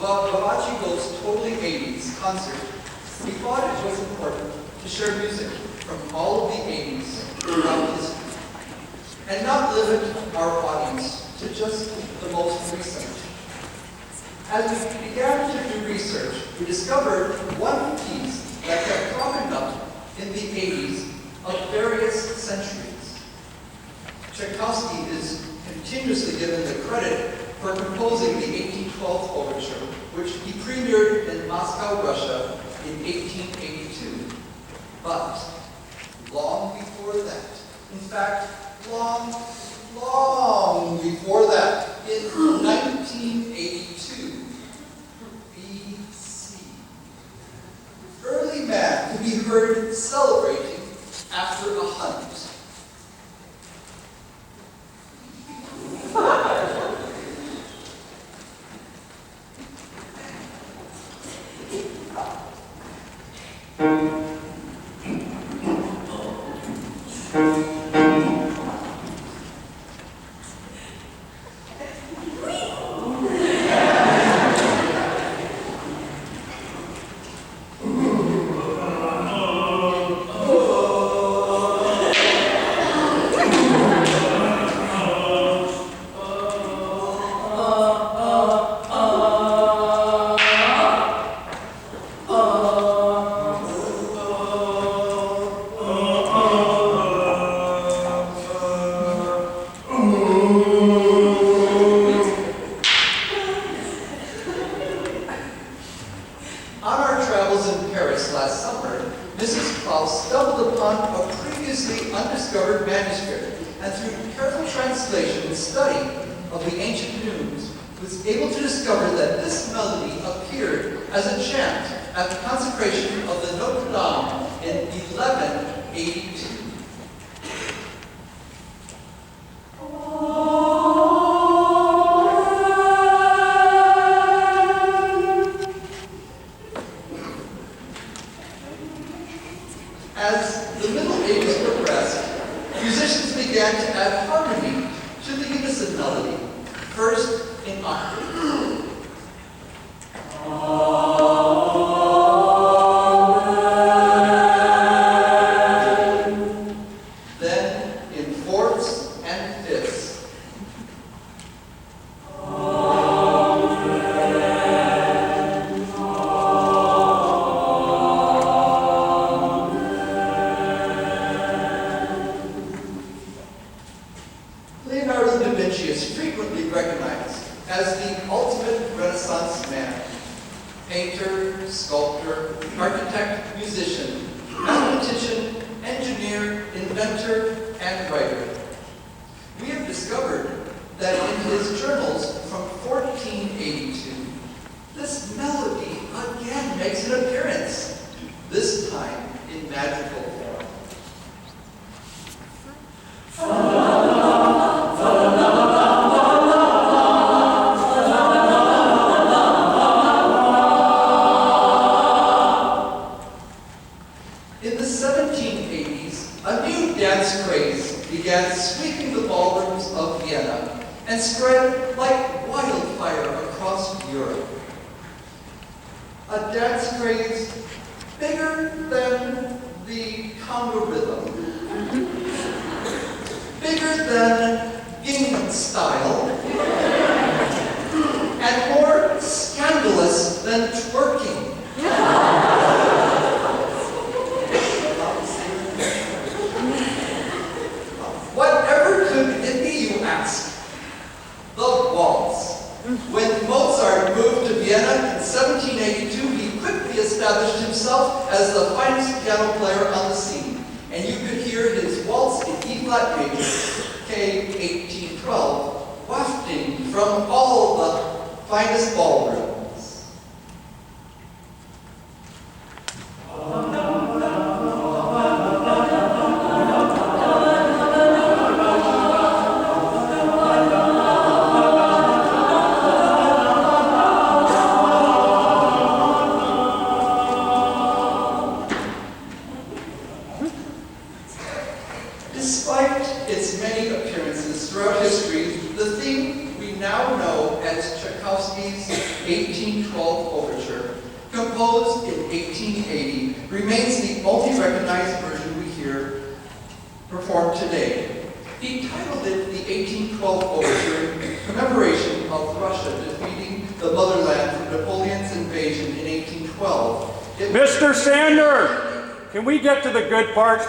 While Vivace goes totally 80s concert, we thought it was important to share music from all of the 80s throughout history, and not limit our audience to just the most recent. As we began to do research, we discovered one piece that kept cropping up in the 80s of various centuries. Tchaikovsky is continuously given the credit for composing the 1812 Overture, which he premiered in Moscow, Russia in 1882. But long before that, in fact, long before that, in 1982 BC, early man could be heard celebrating after a hunt. Despite its many appearances throughout history, the theme we now know as Tchaikovsky's 1812 Overture, composed in 1880, remains the only recognized version we hear performed today. He titled it the 1812 Overture in commemoration of Russia defeating the motherland from Napoleon's invasion in 1812. Mr. Sandner, can we get to the good part?